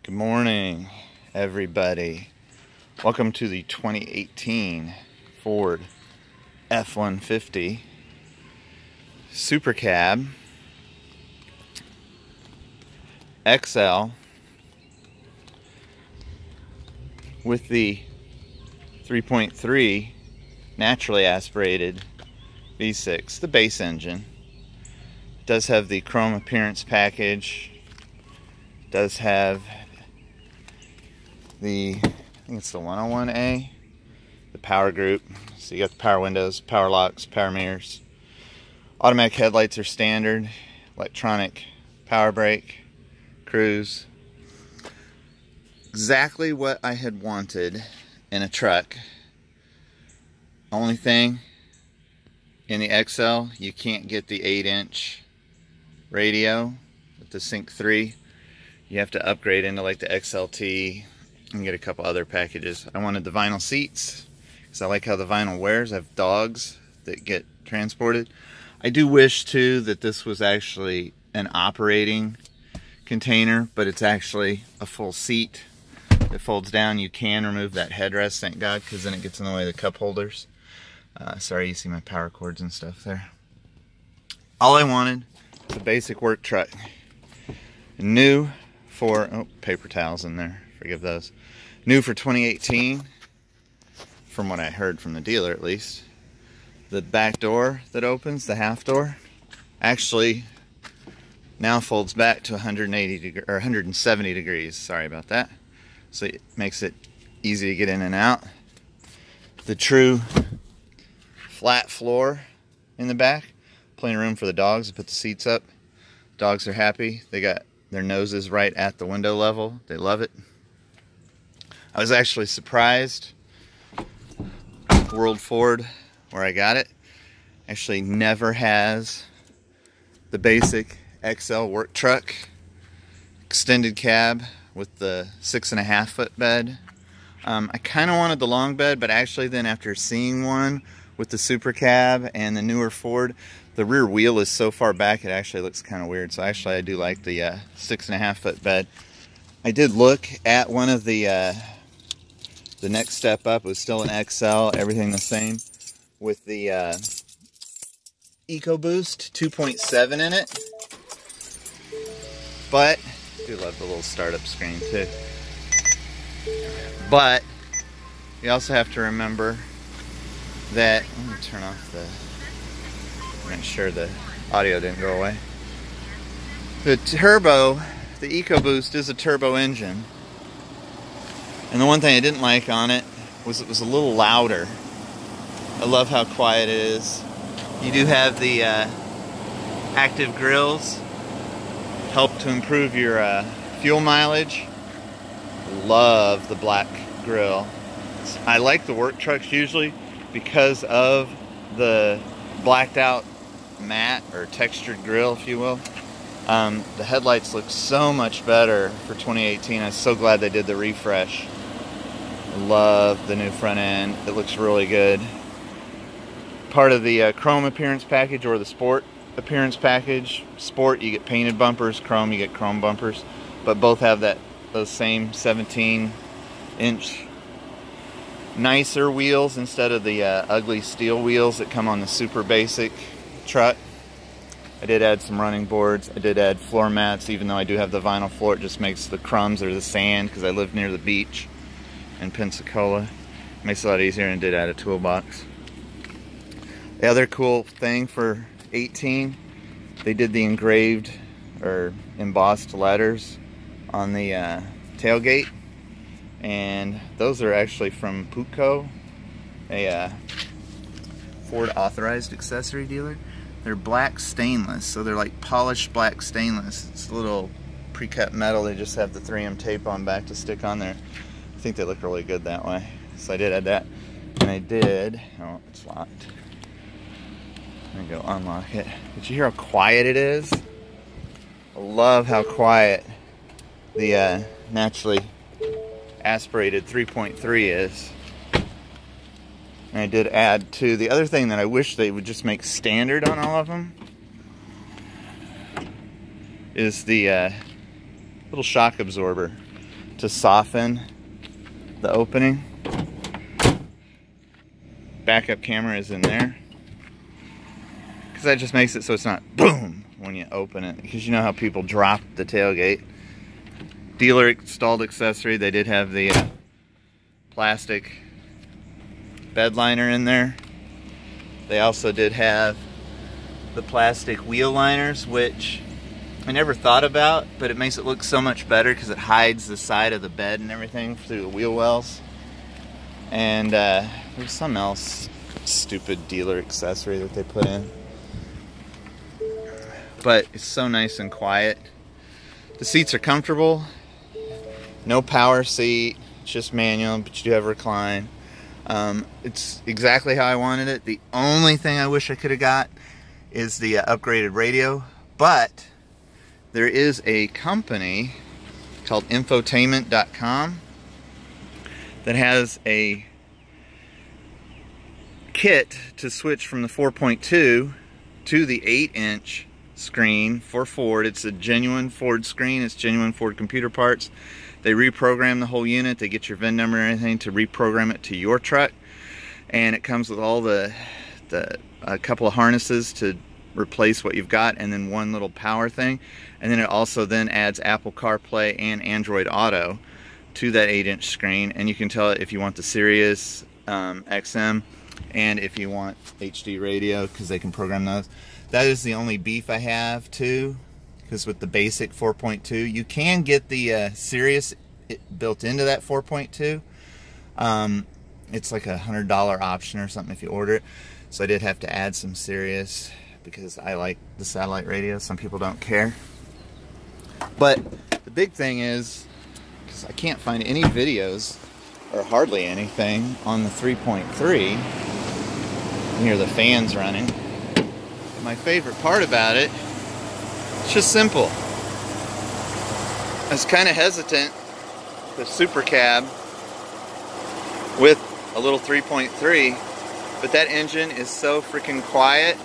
Good morning, everybody. Welcome to the 2018 Ford F150 Super Cab XL with the 3.3 naturally aspirated V6, the base engine. It does have the chrome appearance package. It does have I think it's the 101A, the power group. So you got the power windows, power locks, power mirrors. Automatic headlights are standard. Electronic power brake, cruise. Exactly what I had wanted in a truck. Only thing, in the XL, you can't get the 8-inch radio with the Sync 3. You have to upgrade into like the XLT and get a couple other packages. I wanted the vinyl seats because I like how the vinyl wears. I have dogs that get transported. I do wish too that this was actually an operating container, but it's actually a full seat. It folds down. You can remove that headrest, thank God, because then it gets in the way of the cup holders. Sorry, you see my power cords and stuff there. All I wanted was a basic work truck. New for, oh, paper towels in there, forgive those. New for 2018, from what I heard from the dealer at least. The back door that opens, the half door, actually now folds back to 170 degrees. Sorry about that. So it makes it easy to get in and out. The true flat floor in the back. Plenty of room for the dogs to put the seats up. Dogs are happy. They got their noses right at the window level. They love it. I was actually surprised. World Ford, where I got it, actually never has the basic XL work truck extended cab with the 6.5 foot bed. I kind of wanted the long bed, but actually then after seeing one with the Super Cab and the newer Ford, the rear wheel is so far back it actually looks kind of weird. So actually I do like the 6.5 foot bed. I did look at one of the next step up. It was still an XL, everything the same, with the EcoBoost 2.7 in it. But I do love the little startup screen too. But you also have to remember that, let me turn off make sure the audio didn't go away. The turbo, the EcoBoost is a turbo engine. And the one thing I didn't like on it was it was a little louder. I love how quiet it is. You do have the active grills, help to improve your fuel mileage. Love the black grill. I like the work trucks usually because of the blacked out matte or textured grill, if you will. The headlights look so much better for 2018. I'm so glad they did the refresh. I love the new front end. It looks really good. Part of the chrome appearance package or the sport appearance package. Sport, you get painted bumpers. Chrome, you get chrome bumpers. But both have those same 17-inch nicer wheels instead of the ugly steel wheels that come on the super basic truck. I did add some running boards. I did add floor mats, even though I do have the vinyl floor. It just makes the crumbs or the sand, because I live near the beach in Pensacola. Makes it a lot easier, and did add a toolbox. The other cool thing for 18, they did the engraved or embossed letters on the tailgate, and those are actually from Putco, a Ford authorized accessory dealer. They're black stainless, so they're like polished black stainless. It's a little pre-cut metal. They just have the 3M tape on back to stick on there. I think they look really good that way. So I did add that. And I did, oh, it's locked. Let me go unlock it. Did you hear how quiet it is? I love how quiet the naturally aspirated 3.3 is. And I did add to the other thing that I wish they would just make standard on all of them is the little shock absorber. to soften the opening. Backup camera is in there, because that just makes it so it's not boom when you open it, because you know how people drop the tailgate. Dealer installed accessory, they did have the plastic bed liner in there. They also did have the plastic wheel liners, which I never thought about, but it makes it look so much better because it hides the side of the bed and everything through the wheel wells. And there's some else stupid dealer accessory that they put in. But it's so nice and quiet. The seats are comfortable. No power seat, it's just manual, but you do have recline. It's exactly how I wanted it. The only thing I wish I could have got is the upgraded radio, but there is a company called Infotainment.com that has a kit to switch from the 4.2 to the 8-inch screen for Ford. It's a genuine Ford screen. It's genuine Ford computer parts. They reprogram the whole unit. They get your VIN number and everything to reprogram it to your truck. And it comes with all a couple of harnesses to replace what you've got, and then one little power thing. And then it also then adds Apple CarPlay and Android Auto to that 8-inch screen. And you can tell it if you want the Sirius XM and if you want HD radio, because they can program those. That is the only beef I have too, because with the basic 4.2, you can get the Sirius built into that 4.2. It's like $100 option or something if you order it. So I did have to add some Sirius because I like the satellite radio. Some people don't care. But the big thing is, because I can't find any videos or hardly anything on the 3.3. You hear the fans running. My favorite part about it, it's just simple. I was kind of hesitant with Super Cab with a little 3.3, but that engine is so freaking quiet.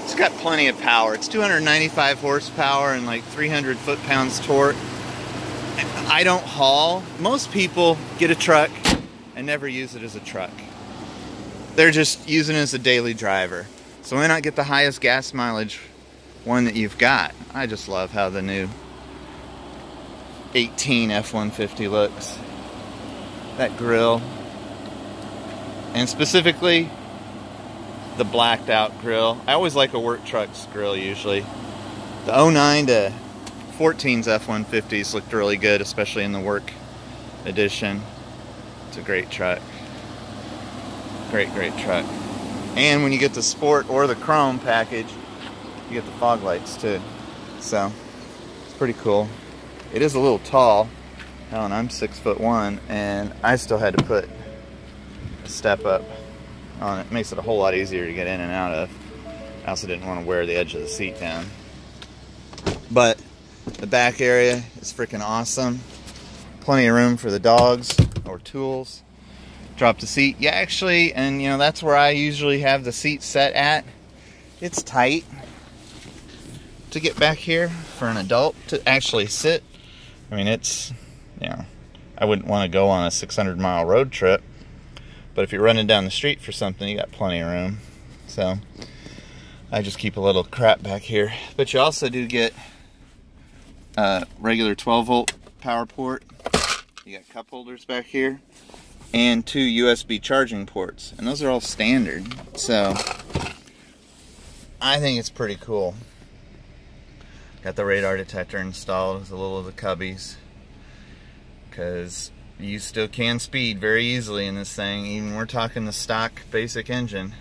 It's got plenty of power. It's 295 horsepower and like 300 foot-pounds torque. I don't haul. Most people get a truck and never use it as a truck. They're just using it as a daily driver. So why not get the highest gas mileage one that you've got? I just love how the new 18 F150 looks. That grille. And specifically, the blacked out grille. I always like a work truck's grille usually. The 09 to 14's F150s looked really good, especially in the work edition. It's a great truck. Great, great truck. And when you get the sport or the chrome package, you get the fog lights too. So, it's pretty cool. It is a little tall. Hell, and I'm 6'1", and I still had to put a step up on it. It makes it a whole lot easier to get in and out of. I also didn't want to wear the edge of the seat down. But the back area is freaking awesome. Plenty of room for the dogs or tools. Drop the seat. Yeah, actually, and you know, that's where I usually have the seat set at. It's tight to get back here for an adult to actually sit. I mean, it's, you know, I wouldn't want to go on a 600-mile road trip. But if you're running down the street for something, you got plenty of room. So I just keep a little crap back here. But you also do get a regular 12-volt power port. You got cup holders back here. And 2 USB charging ports. And those are all standard. So I think it's pretty cool. Got the radar detector installed with a little of the cubbies. Because you still can speed very easily in this thing, even we're talking the stock basic engine.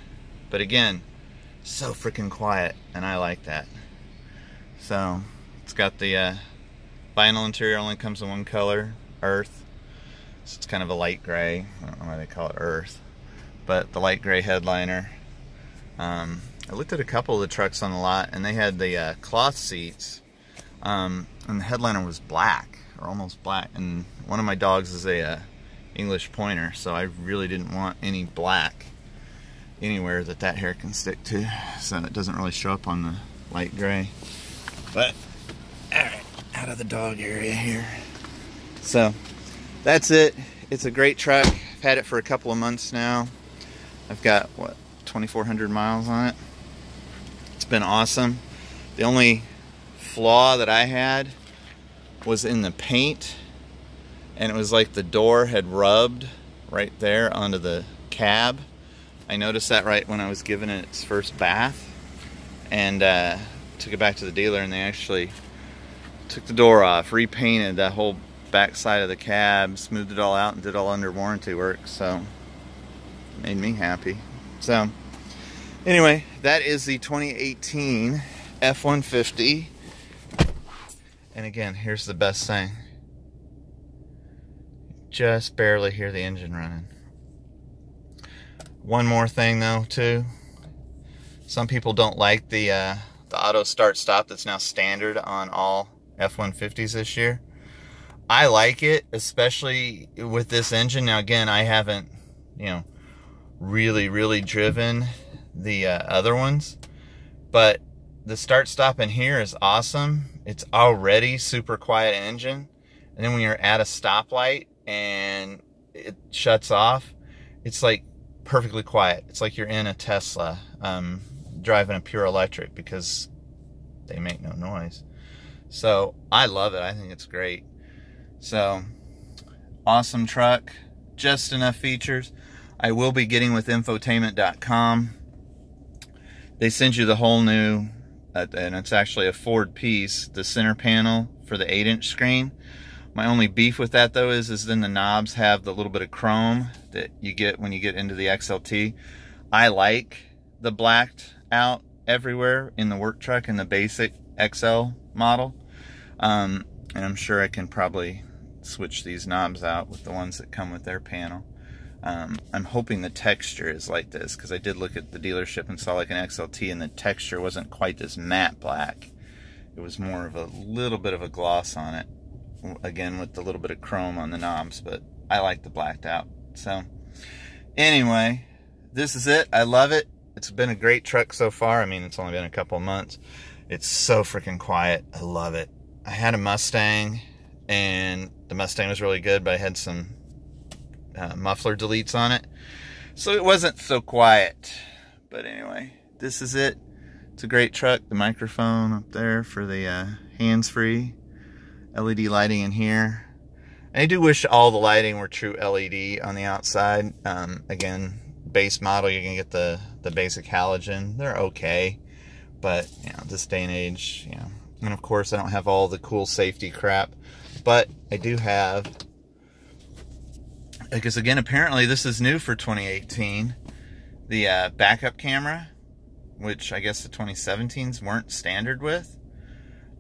But again, so freaking quiet, and I like that. So it's got the vinyl interior, only comes in one color, earth. So it's kind of a light gray. I don't know why they call it earth, but the light gray headliner. I looked at a couple of the trucks on the lot, and they had the cloth seats, and the headliner was black, or almost black. And one of my dogs is a English pointer, so I really didn't want any black anywhere that hair can stick to, so it doesn't really show up on the light gray. But alright, out of the dog area here. So that's it. It's a great truck. I've had it for a couple of months now. I've got, what, 2,400 miles on it. It's been awesome. The only flaw that I had was in the paint, and it was like the door had rubbed right there onto the cab. I noticed that right when I was giving it its first bath, and took it back to the dealer, and they actually took the door off, repainted that whole back side of the cab, smoothed it all out, and did all under warranty work. So it made me happy. So anyway, that is the 2018 F150. And again, here's the best thing. Just barely hear the engine running. One more thing though, too. Some people don't like the auto start stop that's now standard on all F150s this year. I like it, especially with this engine. Now again, I haven't, you know, really driven the other ones, but the start stop in here is awesome. It's already super quiet engine, and then when you're at a stoplight and it shuts off, it's like perfectly quiet. It's like you're in a Tesla driving a pure electric, because they make no noise. So I love it. I think it's great. So awesome truck, just enough features. I will be getting with Infotainment.com. They send you the whole new, and it's actually a Ford piece, the center panel for the 8-inch screen. My only beef with that though is then the knobs have the little bit of chrome that you get when you get into the XLT. I like the blacked out everywhere in the work truck in the basic XL model. And I'm sure I can probably switch these knobs out with the ones that come with their panel. I'm hoping the texture is like this, because I did look at the dealership and saw like an XLT, and the texture wasn't quite this matte black. It was more of a little bit of a gloss on it, again with the little bit of chrome on the knobs, but I like the blacked out. So anyway, this is it. I love it. It's been a great truck so far. I mean, it's only been a couple of months. It's so freaking quiet. I love it. I had a Mustang, and the Mustang was really good, but I had some muffler deletes on it, so it wasn't so quiet. But anyway, this is it. It's a great truck. The microphone up there for the hands-free, LED lighting in here. And I do wish all the lighting were true LED on the outside. Again, base model, you're gonna get the basic halogen. They're okay, but you know, this day and age, you know. And of course, I don't have all the cool safety crap, but I do have, because again, apparently this is new for 2018, the backup camera, which I guess the 2017s weren't standard with.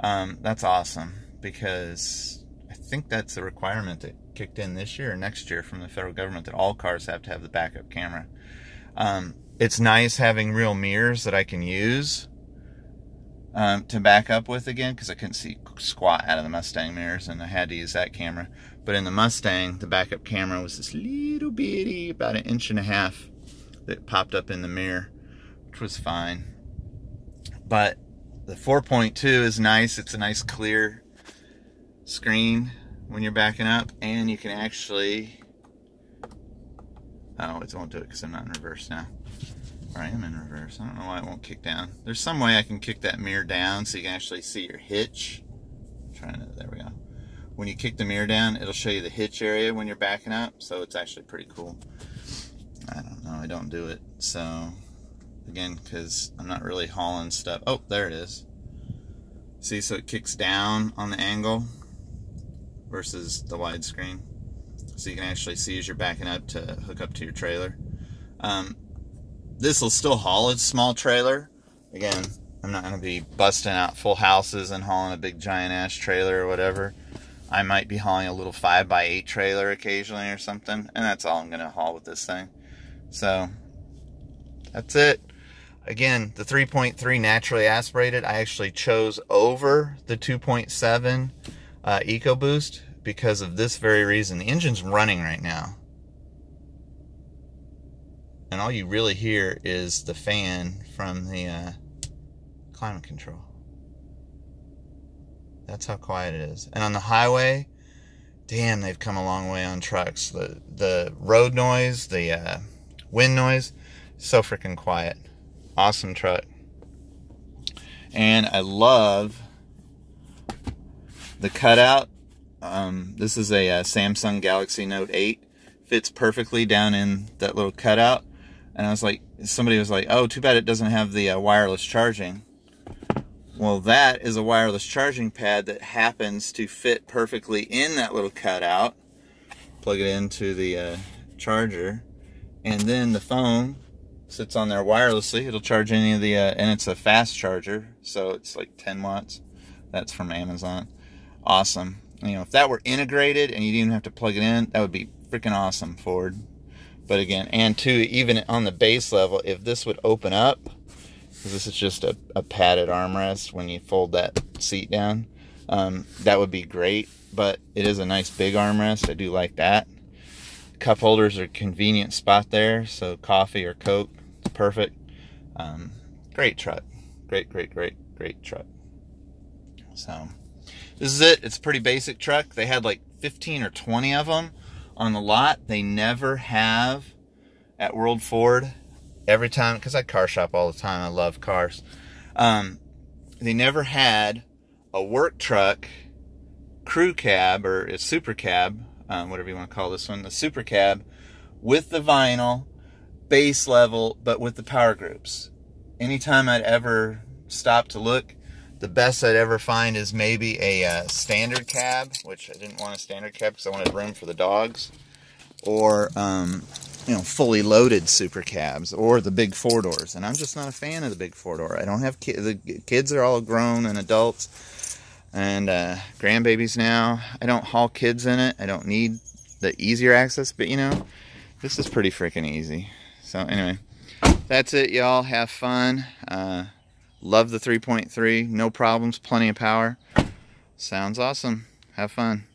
That's awesome, because I think that's a requirement that kicked in this year or next year from the federal government, that all cars have to have the backup camera. It's nice having real mirrors that I can use to back up with again, because I couldn't see squat out of the Mustang mirrors, and I had to use that camera. But in the Mustang, the backup camera was this little bitty, about 1.5 inches, that popped up in the mirror, which was fine. But the 4.2 is nice. It's a nice clear screen when you're backing up, and you can actually, oh, it won't do it because I'm not in reverse now. Or I am in reverse. I don't know why it won't kick down. There's some way I can kick that mirror down so you can actually see your hitch. There we go. When you kick the mirror down, it'll show you the hitch area when you're backing up, so it's actually pretty cool. I don't know, I don't do it. So, again, because I'm not really hauling stuff. Oh, there it is. See, so it kicks down on the angle versus the widescreen. So you can actually see as you're backing up to hook up to your trailer. This will still haul its small trailer. Again, I'm not going to be busting out full houses and hauling a big giant ass trailer or whatever. I might be hauling a little 5x8 trailer occasionally or something, and that's all I'm going to haul with this thing. So that's it. Again, the 3.3 naturally aspirated, I actually chose over the 2.7 EcoBoost because of this very reason. The engine's running right now, and all you really hear is the fan from the climate control. That's how quiet it is. And on the highway, damn, they've come a long way on trucks. The road noise, the wind noise, so freaking quiet. Awesome truck. And I love the cutout. This is a Samsung Galaxy Note 8. Fits perfectly down in that little cutout. And I was like, somebody was like, oh, too bad it doesn't have the wireless charging. Well, that is a wireless charging pad that happens to fit perfectly in that little cutout. Plug it into the charger, and then the phone sits on there wirelessly. It'll charge any of the, and it's a fast charger, so it's like 10 watts. That's from Amazon. Awesome. You know, if that were integrated and you didn't even have to plug it in, that would be freaking awesome, Ford. But again, and two, even on the base level, if this would open up, because this is just a padded armrest when you fold that seat down, that would be great. But it is a nice big armrest. I do like that. Cup holders are a convenient spot there, so coffee or Coke, perfect. Great truck. Great truck. So this is it. It's a pretty basic truck. They had like 15 or 20 of them on the lot. They never have at World Ford. Every time, because I car shop all the time, I love cars. They never had a work truck, crew cab, or a super cab, whatever you want to call this one, the super cab, with the vinyl, base level, but with the power groups. Anytime I'd ever stop to look, the best I'd ever find is maybe a standard cab, which I didn't want a standard cab because I wanted room for the dogs, or you know, fully loaded super cabs, or the big 4-doors. And I'm just not a fan of the big 4-door. I don't have kids. The kids are all grown and adults and grandbabies now. I don't haul kids in it. I don't need the easier access, but you know, this is pretty freaking easy. So anyway, that's it, y'all. Have fun. Love the 3.3. No problems. Plenty of power. Sounds awesome. Have fun.